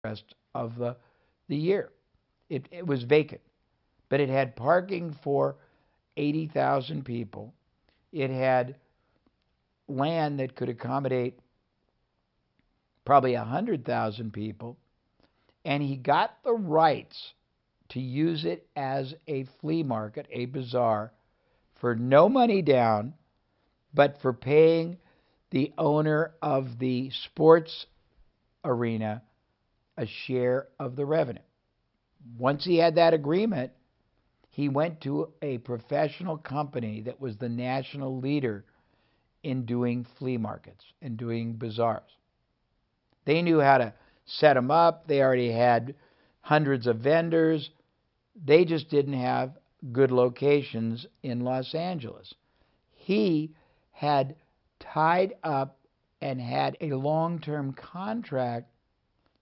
rest of the year. It was vacant, but it had parking for 80,000 people. It had land that could accommodate probably 100,000 people, and he got the rights to use it as a flea market, a bazaar, for no money down, but for paying the owner of the sports arena a share of the revenue. Once he had that agreement, he went to a professional company that was the national leader in doing flea markets and doing bazaars. They knew how to set them up. They already had hundreds of vendors. They just didn't have good locations in Los Angeles. He had tied up and had a long-term contract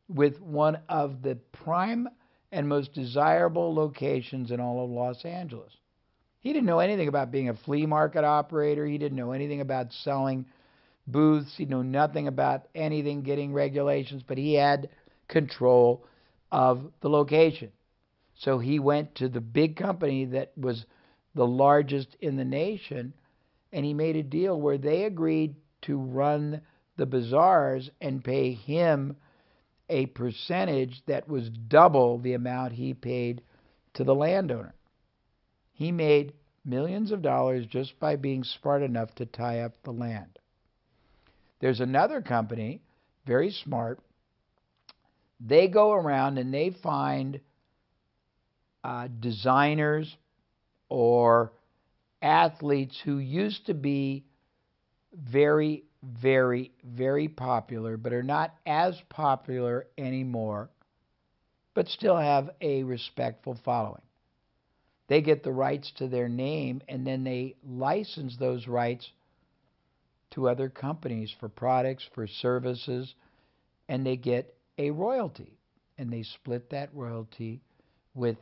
with one of the prime and most desirable locations in all of Los Angeles. He didn't know anything about being a flea market operator. He didn't know anything about selling booths. He knew nothing about anything getting regulations, but he had control of the location. So he went to the big company that was the largest in the nation, and he made a deal where they agreed to run the bazaars and pay him a percentage that was double the amount he paid to the landowner. He made millions of dollars just by being smart enough to tie up the land. There's another company, very smart. They go around and they find designers or athletes who used to be very, very, very popular, but are not as popular anymore, but still have a respectful following. They get the rights to their name, and then they license those rights to other companies for products, for services, and they get a royalty. And they split that royalty with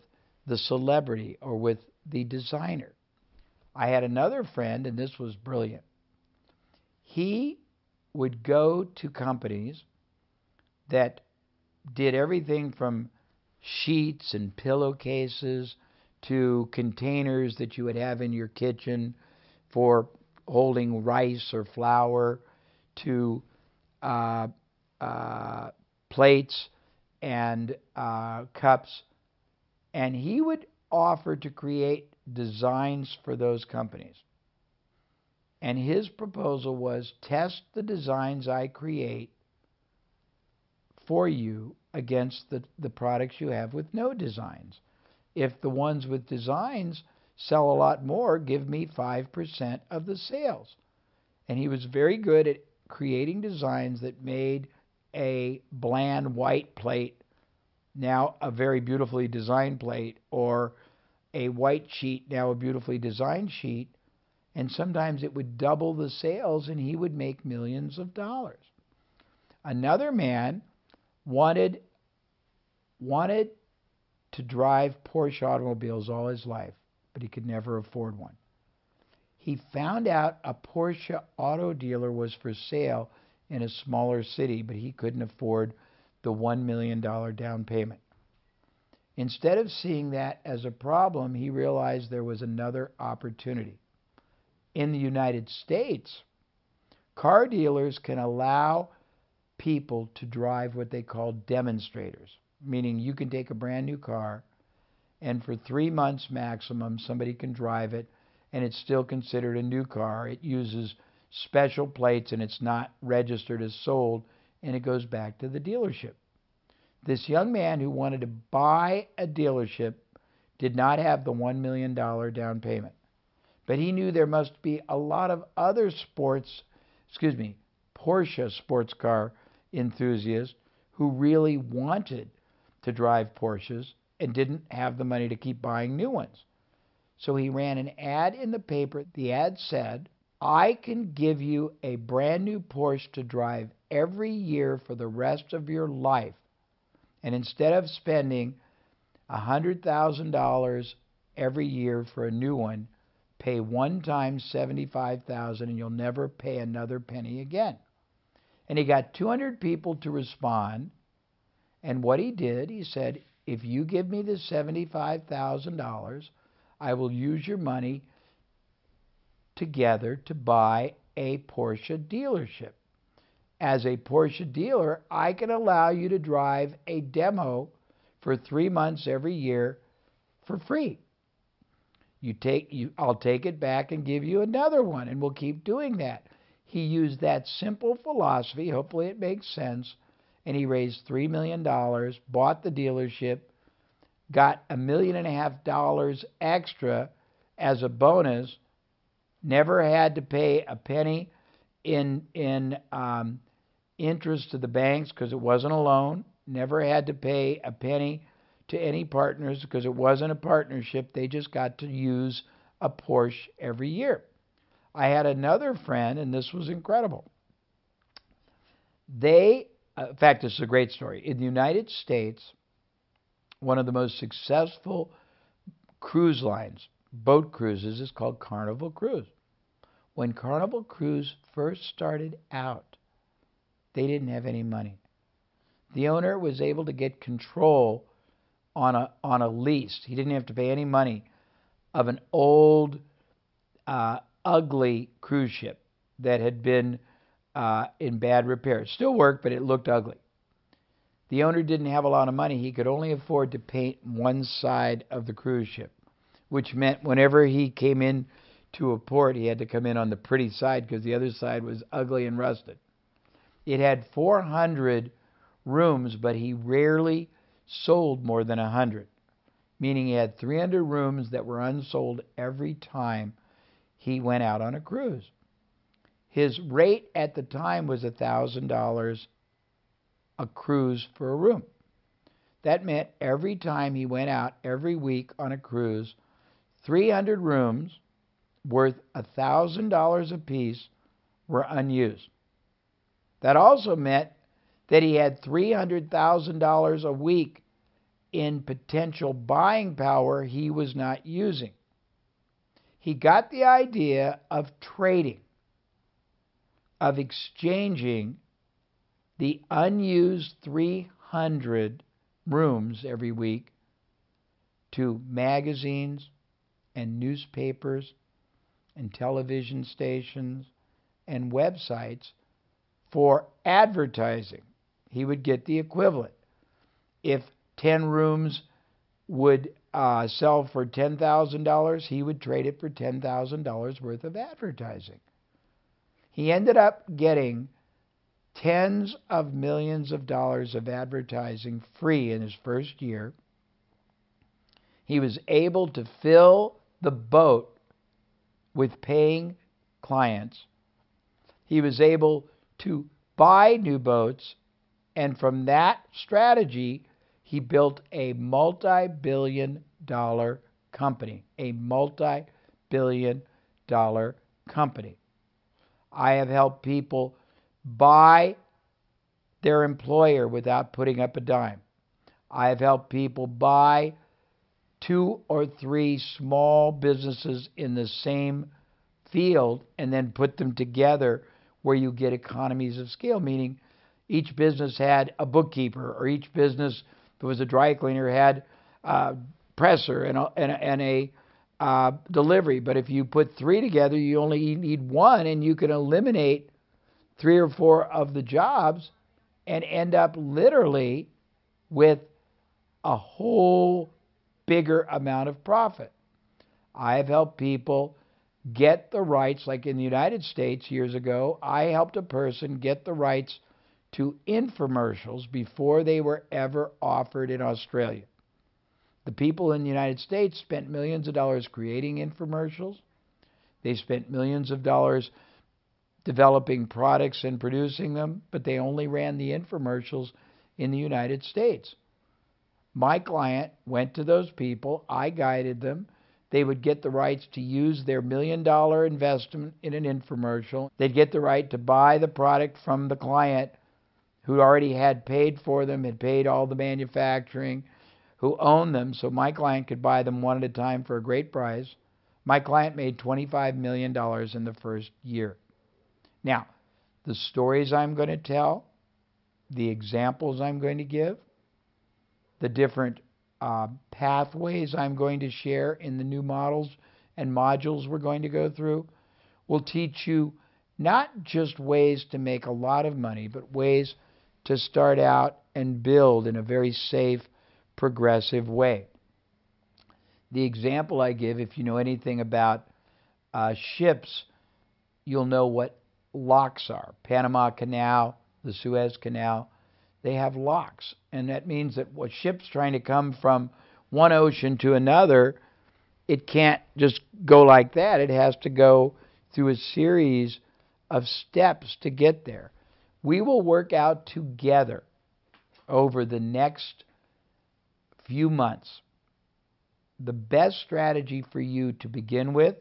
the celebrity or with the designer. I had another friend, and this was brilliant. He would go to companies that did everything from sheets and pillowcases to containers that you would have in your kitchen for holding rice or flour, to plates and cups. And he would offer to create designs for those companies. And his proposal was, test the designs I create for you against the products you have with no designs. If the ones with designs sell a lot more, give me 5% of the sales. And he was very good at creating designs that made a bland white plate now a very beautifully designed plate, or a white sheet now a beautifully designed sheet. And sometimes it would double the sales, and he would make millions of dollars. Another man wanted to drive Porsche automobiles all his life, but he could never afford one. He found out a Porsche auto dealer was for sale in a smaller city, but he couldn't afford the $1 million down payment. Instead of seeing that as a problem, he realized there was another opportunity. In the United States, car dealers can allow people to drive what they call demonstrators, meaning you can take a brand new car and for 3 months maximum, somebody can drive it and it's still considered a new car. It uses special plates and it's not registered as sold, and it goes back to the dealership. This young man who wanted to buy a dealership did not have the $1 million down payment. But he knew there must be a lot of other Porsche sports car enthusiasts who really wanted to drive Porsches and didn't have the money to keep buying new ones. So he ran an ad in the paper. The ad said, I can give you a brand new Porsche to drive every year for the rest of your life. And instead of spending $100,000 every year for a new one, pay one time $75,000 and you'll never pay another penny again. And he got 200 people to respond, And what he did, he said, if you give me the $75,000, I will use your money together to buy a Porsche dealership. As a Porsche dealer, I can allow you to drive a demo for 3 months every year for free. I'll take it back and give you another one, and we'll keep doing that. He used that simple philosophy, hopefully it makes sense, and he raised $3 million, bought the dealership, got $1.5 million extra as a bonus, never had to pay a penny in interest to the banks because it wasn't a loan, never had to pay a penny to any partners because it wasn't a partnership. They just got to use a Porsche every year. I had another friend, and this was incredible. In fact, this is a great story. In the United States, one of the most successful cruise lines, boat cruises, is called Carnival Cruise. When Carnival Cruise first started out, they didn't have any money. The owner was able to get control on a lease. He didn't have to pay any money of an old, ugly cruise ship that had been in bad repair. It still worked, but it looked ugly. The owner didn't have a lot of money. He could only afford to paint one side of the cruise ship, which meant whenever he came in to a port, he had to come in on the pretty side because the other side was ugly and rusted. It had 400 rooms, but he rarely sold more than 100, meaning he had 300 rooms that were unsold every time he went out on a cruise. His rate at the time was $1,000 a cruise for a room. That meant every time he went out every week on a cruise, 300 rooms worth $1,000 apiece were unused. That also meant that he had $300,000 a week in potential buying power he was not using. He got the idea of trading, of exchanging the unused 300 rooms every week to magazines and newspapers and television stations and websites for advertising. He would get the equivalent. If 10 rooms would sell for $10,000, he would trade it for $10,000 worth of advertising. He ended up getting tens of millions of dollars of advertising free in his first year. He was able to fill the boat with paying clients. He was able to buy new boats, and from that strategy, he built a multi-billion-dollar company. A multi-billion-dollar company. I have helped people buy their employer without putting up a dime. I have helped people buy 2 or 3 small businesses in the same field and then put them together where you get economies of scale, meaning each business had a bookkeeper, or each business that was a dry cleaner had a presser and a delivery. But if you put 3 together, you only need 1, and you can eliminate 3 or 4 of the jobs and end up literally with a whole bigger amount of profit. I have helped people get the rights, like in the United States years ago, I helped a person get the rights to infomercials before they were ever offered in Australia. The people in the United States spent millions of dollars creating infomercials. They spent millions of dollars developing products and producing them, but they only ran the infomercials in the United States. My client went to those people. I guided them. They would get the rights to use their $1 million investment in an infomercial. They'd get the right to buy the product from the client who already had paid for them, had paid all the manufacturing, who owned them, so my client could buy them one at a time for a great price. My client made $25 million in the first year. Now, the stories I'm going to tell, the examples I'm going to give, the different pathways I'm going to share in the new models and modules we're going to go through. We'll teach you not just ways to make a lot of money, but ways to start out and build in a very safe, progressive way. The example I give, if you know anything about ships, you'll know what locks are. Panama Canal, the Suez Canal, they have locks. And that means that what ships trying to come from one ocean to another, it can't just go like that. It has to go through a series of steps to get there. We will work out together over the next few months the best strategy for you to begin with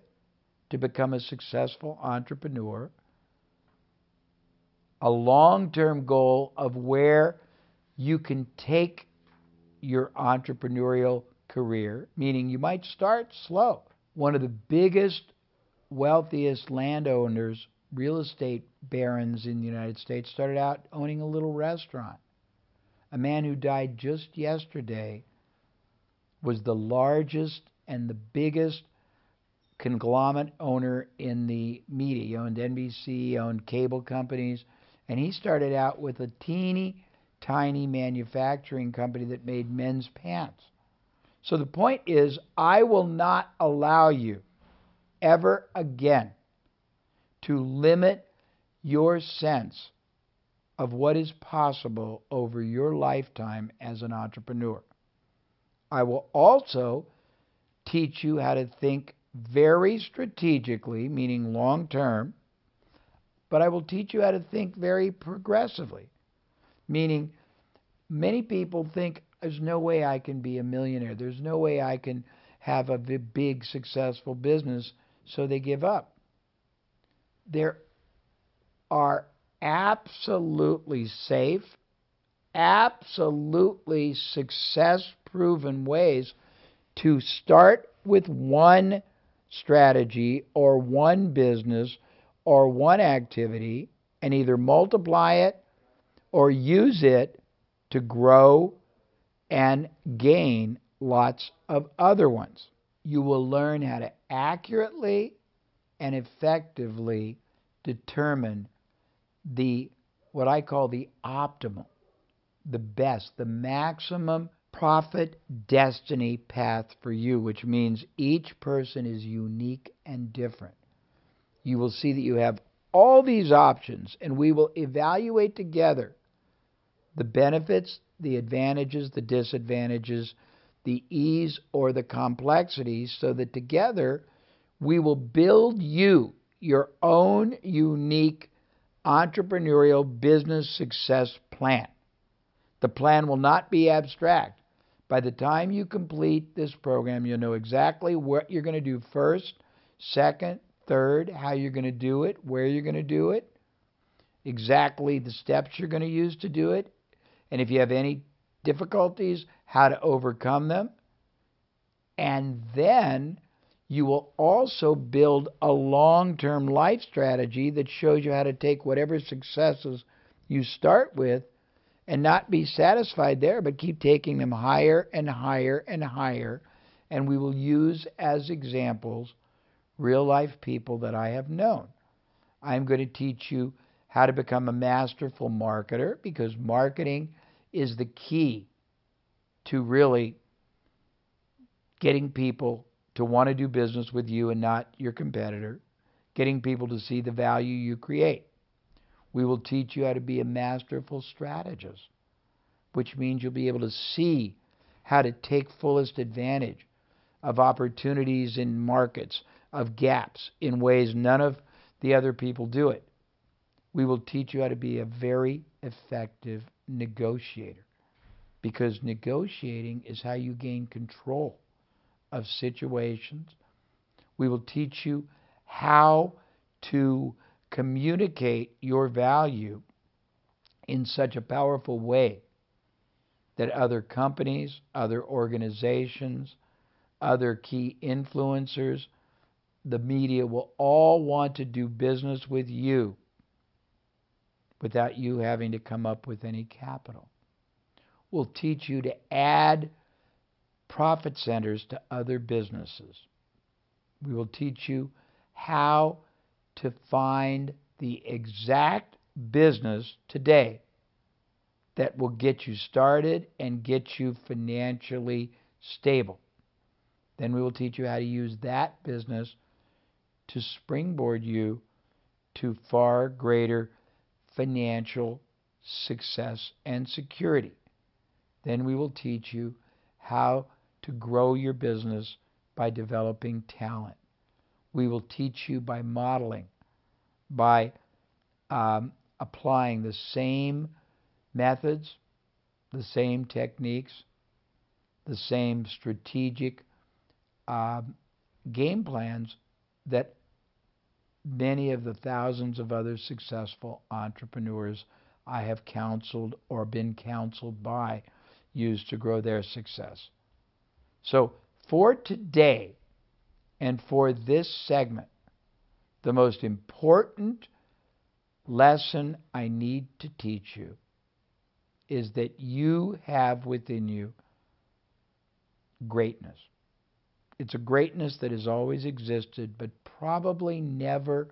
to become a successful entrepreneur, a long-term goal of where you can take your entrepreneurial career, meaning you might start slow. One of the biggest, wealthiest landowners, real estate barons in the United States, started out owning a little restaurant. A man who died just yesterday was the largest and the biggest conglomerate owner in the media. He owned NBC, owned cable companies, and he started out with a teeny tiny manufacturing company that made men's pants. So the point is, I will not allow you ever again to limit your sense of what is possible over your lifetime as an entrepreneur. I will also teach you how to think very strategically, meaning long term, but I will teach you how to think very progressively, meaning many people think there's no way I can be a millionaire, there's no way I can have a big successful business, so they give up. There are absolutely safe, absolutely success-proven ways to start with one strategy or one business or one activity and either multiply it or use it to grow and gain lots of other ones. You will learn how to accurately and effectively determine what I call the optimal, the best, the maximum profit destiny path for you, which means each person is unique and different. You will see that you have all these options, and we will evaluate together the benefits, the advantages, the disadvantages, the ease or the complexities, so that together we will build you your own unique entrepreneurial business success plan. The plan will not be abstract. By the time you complete this program, you'll know exactly what you're going to do first, second, third, how you're going to do it, where you're going to do it, exactly the steps you're going to use to do it, and if you have any difficulties, how to overcome them. And then you will also build a long-term life strategy that shows you how to take whatever successes you start with and not be satisfied there, but keep taking them higher and higher and higher. And we will use as examples real-life people that I have known. I'm going to teach you how to become a masterful marketer, because marketing is the key to really getting people to want to do business with you and not your competitor, getting people to see the value you create. We will teach you how to be a masterful strategist, which means you'll be able to see how to take fullest advantage of opportunities in markets, of gaps, in ways none of the other people do it. We will teach you how to be a very effective negotiator, because negotiating is how you gain control of situations. We will teach you how to communicate your value in such a powerful way that other companies, other organizations, other key influencers, the media will all want to do business with you without you having to come up with any capital. will teach you to add profit centers to other businesses. We will teach you how to find the exact business today that will get you started and get you financially stable. Then we will teach you how to use that business to springboard you to far greater financial success and security. Then we will teach you how to grow your business by developing talent. We will teach you by modeling, by applying the same methods, the same techniques, the same strategic game plans that many of the thousands of other successful entrepreneurs I have counseled or been counseled by use to grow their success. So for today and for this segment, the most important lesson I need to teach you is that you have within you greatness. It's a greatness that has always existed, but probably never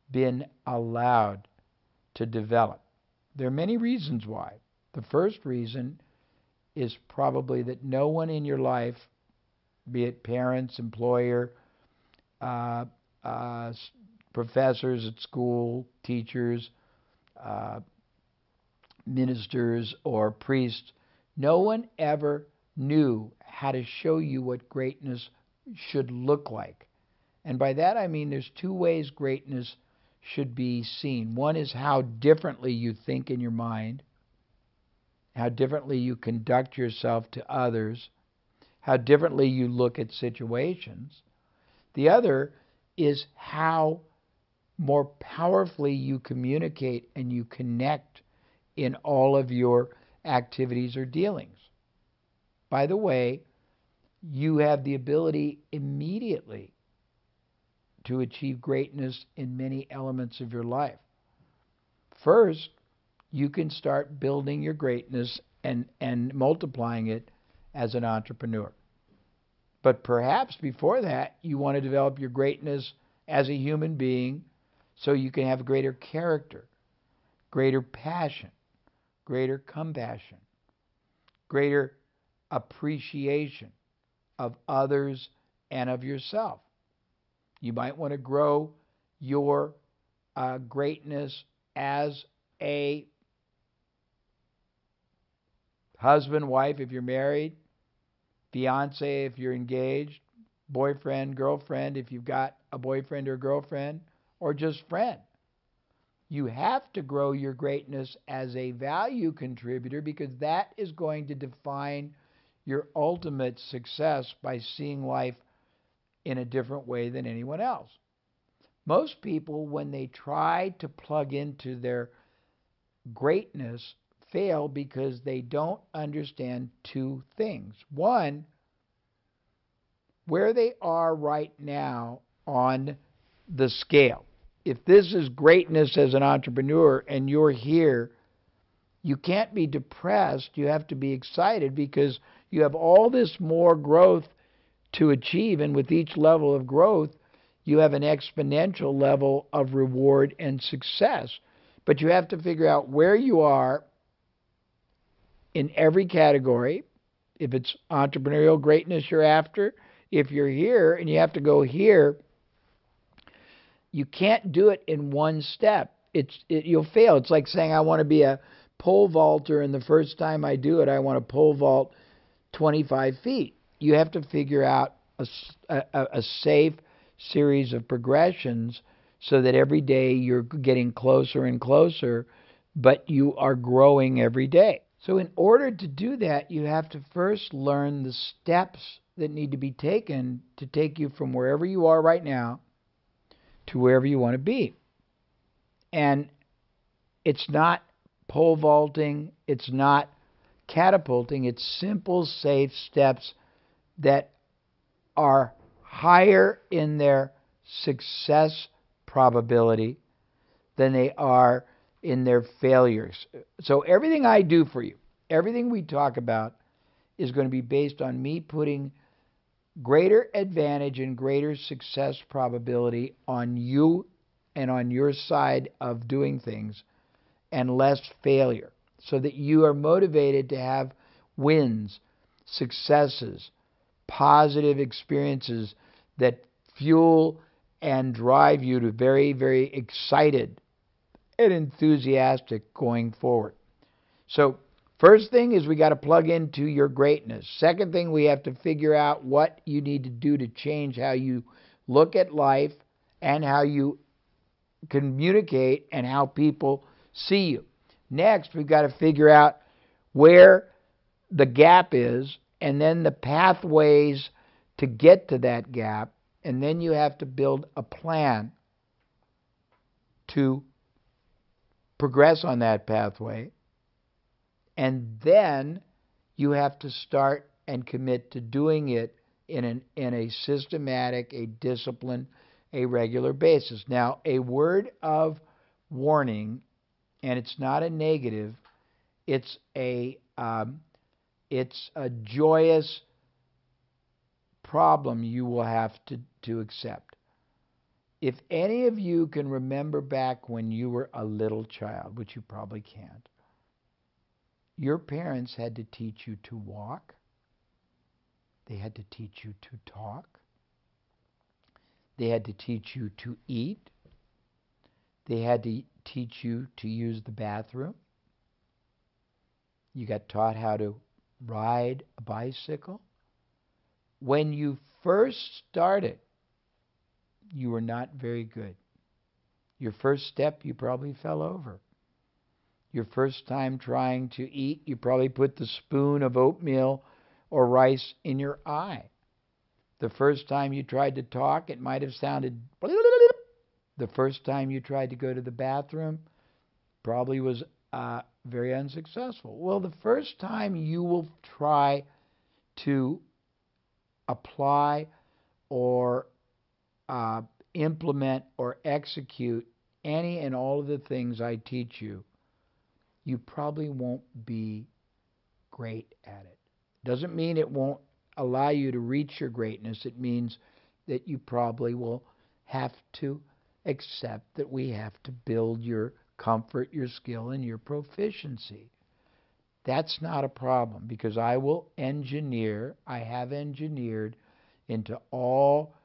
been allowed to develop. There are many reasons why. The first reason is probably that no one in your life, be it parents, employer, professors at school, teachers, ministers, or priests, no one ever knew how to show you what greatness should look like. And by that I mean there's two ways greatness should be seen. One is how differently you think in your mind, how differently you conduct yourself to others, how differently you look at situations. The other is how more powerfully you communicate and you connect in all of your activities or dealings. By the way, you have the ability immediately to achieve greatness in many elements of your life. First, you can start building your greatness and multiplying it as an entrepreneur. But perhaps before that, you want to develop your greatness as a human being so you can have greater character, greater passion, greater compassion, greater appreciation of others and of yourself. You might want to grow your greatness as a husband, wife if you're married, fiance if you're engaged, boyfriend, girlfriend if you've got a boyfriend or girlfriend, or just friend. You have to grow your greatness as a value contributor because that is going to define your ultimate success by seeing life in a different way than anyone else. Most people, when they try to plug into their greatness, fail because they don't understand two things. One, where they are right now on the scale. If this is greatness as an entrepreneur and you're here, you can't be depressed. You have to be excited because you have all this more growth to achieve, and with each level of growth, you have an exponential level of reward and success. But you have to figure out where you are in every category. If it's entrepreneurial greatness you're after, if you're here and you have to go here, you can't do it in one step. You'll fail. It's like saying I want to be a pole vaulter, and the first time I do it, I want to pole vault 25 feet. You have to figure out a safe series of progressions so that every day you're getting closer and closer, but you are growing every day. So in order to do that, you have to first learn the steps that need to be taken to take you from wherever you are right now to wherever you want to be. And it's not pole vaulting, it's not catapulting, it's simple, safe steps that are higher in their success probability than they are in their failures. So everything I do for you, Everything we talk about is going to be based on me putting greater advantage and greater success probability on you and on your side of doing things and less failure, so that you are motivated to have wins, successes, positive experiences that fuel and drive you to very, very excited and enthusiastic going forward. So, first thing is we got to plug into your greatness. Second thing, we have to figure out what you need to do to change how you look at life and how you communicate and how people see you. Next, we've got to figure out where the gap is and then the pathways to get to that gap. And then you have to build a plan to progress on that pathway. And then you have to start and commit to doing it in a systematic, a disciplined, a regular basis. Now, a word of warning, and it's not a negative, it's a joyous problem you will have to accept. If any of you can remember back when you were a little child, which you probably can't, your parents had to teach you to walk. They had to teach you to talk. They had to teach you to eat. They had to teach you to use the bathroom. You got taught how to ride a bicycle. When you first started, you were not very good. Your first step, you probably fell over. Your first time trying to eat, you probably put the spoon of oatmeal or rice in your eye. The first time you tried to talk, it might have sounded... The first time you tried to go to the bathroom probably was very unsuccessful. Well, the first time you will try to apply or implement or execute any and all of the things I teach you, you probably won't be great at it. Doesn't mean it won't allow you to reach your greatness. It means that you probably will have to accept that we have to build your comfort, your skill, and your proficiency. That's not a problem, because I have engineered into all